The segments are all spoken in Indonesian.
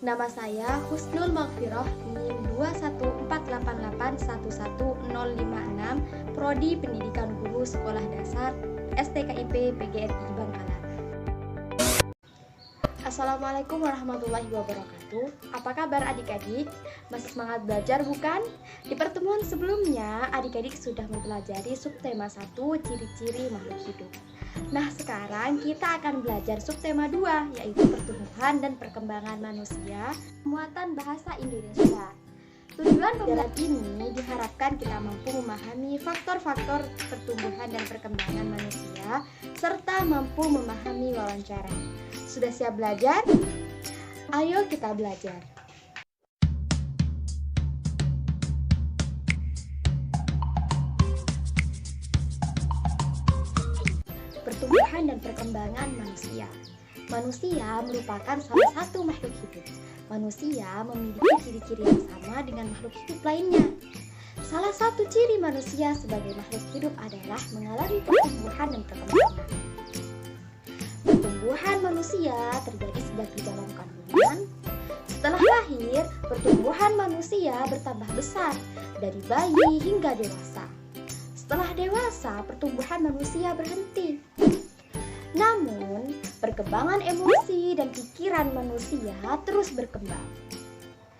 Nama saya Husnul Maghfirah, NIM 21488111056, Prodi Pendidikan Guru Sekolah Dasar STKIP PGRI Bangkalan. Assalamualaikum warahmatullahi wabarakatuh. Apa kabar adik-adik? Masih semangat belajar bukan? Di pertemuan sebelumnya, adik-adik sudah mempelajari subtema 1, ciri-ciri makhluk hidup. Nah, sekarang kita akan belajar subtema 2, yaitu pertumbuhan dan perkembangan manusia, muatan bahasa Indonesia. Tujuan pembelajaran ini diharapkan kita mampu memahami faktor-faktor pertumbuhan dan perkembangan manusia, serta mampu memahami wawancara. Sudah siap belajar? Ayo kita belajar. Pertumbuhan dan perkembangan manusia. Manusia merupakan salah satu makhluk hidup. Manusia memiliki ciri-ciri yang sama dengan makhluk hidup lainnya. Salah satu ciri manusia sebagai makhluk hidup adalah mengalami pertumbuhan dan perkembangan. Pertumbuhan manusia terjadi sejak di dalam kandungan. Setelah lahir, pertumbuhan manusia bertambah besar dari bayi hingga dewasa. Setelah dewasa, pertumbuhan manusia berhenti. Namun, perkembangan emosi dan pikiran manusia terus berkembang.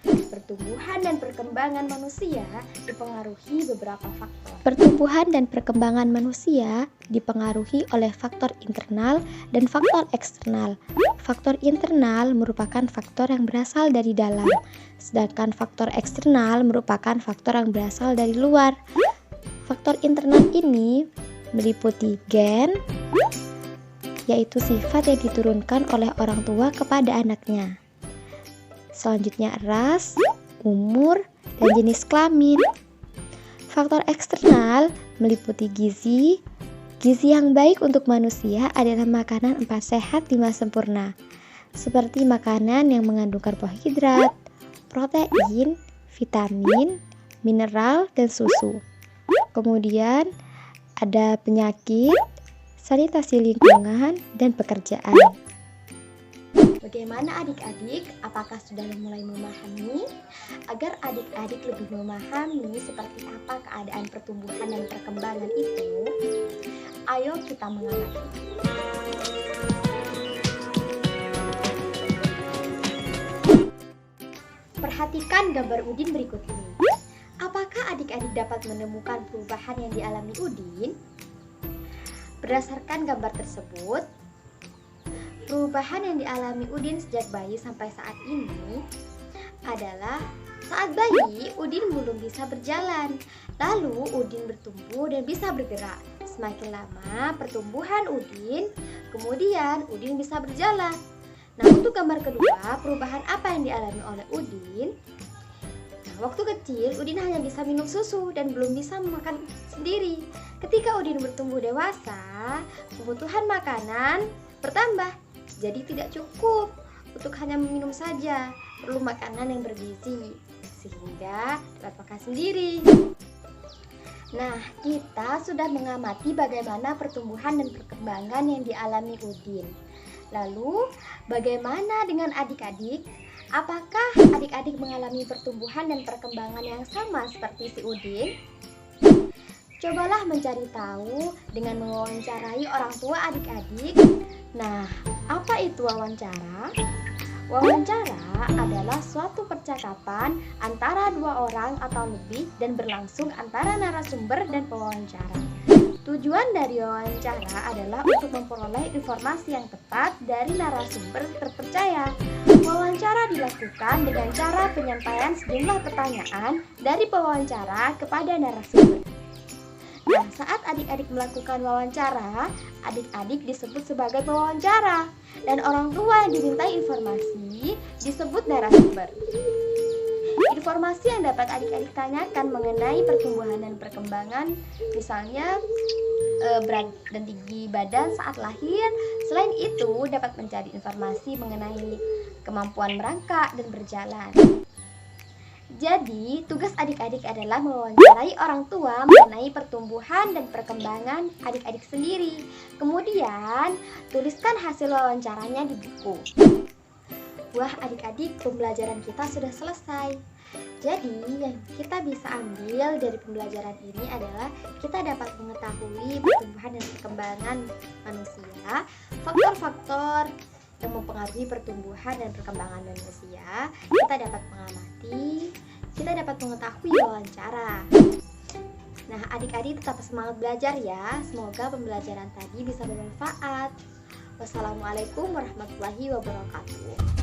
Pertumbuhan dan perkembangan manusia dipengaruhi beberapa faktor. Pertumbuhan dan perkembangan manusia dipengaruhi oleh faktor internal dan faktor eksternal. Faktor internal merupakan faktor yang berasal dari dalam, sedangkan faktor eksternal merupakan faktor yang berasal dari luar. Faktor internal ini meliputi gen, yaitu sifat yang diturunkan oleh orang tua kepada anaknya. Selanjutnya ras, umur, dan jenis kelamin. Faktor eksternal meliputi gizi. Gizi yang baik untuk manusia adalah makanan 4 sehat 5 sempurna, seperti makanan yang mengandung karbohidrat, protein, vitamin, mineral, dan susu. Kemudian ada penyakit, sanitasi lingkungan, dan pekerjaan. Bagaimana adik-adik? Apakah sudah mulai memahami? Agar adik-adik lebih memahami seperti apa keadaan pertumbuhan dan perkembangan itu, ayo kita mengamati. Perhatikan gambar Udin berikut ini. Apakah adik-adik dapat menemukan perubahan yang dialami Udin? Berdasarkan gambar tersebut, perubahan yang dialami Udin sejak bayi sampai saat ini adalah saat bayi, Udin belum bisa berjalan. Lalu Udin bertumbuh dan bisa bergerak. Semakin lama pertumbuhan Udin, kemudian Udin bisa berjalan. Nah, untuk gambar kedua, perubahan apa yang dialami oleh Udin? Waktu kecil, Udin hanya bisa minum susu dan belum bisa makan sendiri. Ketika Udin bertumbuh dewasa, kebutuhan makanan bertambah. Jadi tidak cukup untuk hanya meminum saja, perlu makanan yang bergizi sehingga dapat makan sendiri. Nah, kita sudah mengamati bagaimana pertumbuhan dan perkembangan yang dialami Udin. Lalu, bagaimana dengan adik-adik? Apakah adik-adik mengalami pertumbuhan dan perkembangan yang sama seperti si Udin? Cobalah mencari tahu dengan mewawancarai orang tua adik-adik. Nah, apa itu wawancara? Wawancara adalah suatu percakapan antara dua orang atau lebih dan berlangsung antara narasumber dan pewawancara. Tujuan dari wawancara adalah untuk memperoleh informasi yang tepat dari narasumber terpercaya. Wawancara dilakukan dengan cara penyampaian sejumlah pertanyaan dari pewawancara kepada narasumber. Nah, saat adik-adik melakukan wawancara, adik-adik disebut sebagai pewawancara, dan orang tua yang dimintai informasi disebut narasumber. Informasi yang dapat adik-adik tanyakan mengenai pertumbuhan dan perkembangan, misalnya berat dan tinggi badan saat lahir. Selain itu, dapat mencari informasi mengenai kemampuan merangkak dan berjalan. Jadi, tugas adik-adik adalah mewawancarai orang tua mengenai pertumbuhan dan perkembangan adik-adik sendiri. Kemudian, tuliskan hasil wawancaranya di buku. Wah, adik-adik, pembelajaran kita sudah selesai. Jadi, yang kita bisa ambil dari pembelajaran ini adalah kita dapat mengetahui pertumbuhan dan perkembangan manusia, faktor-faktor yang mempengaruhi pertumbuhan dan perkembangan manusia. Kita dapat mengamati, kita dapat mengetahui wawancara. Nah, adik-adik tetap semangat belajar ya. Semoga pembelajaran tadi bisa bermanfaat. Wassalamualaikum warahmatullahi wabarakatuh.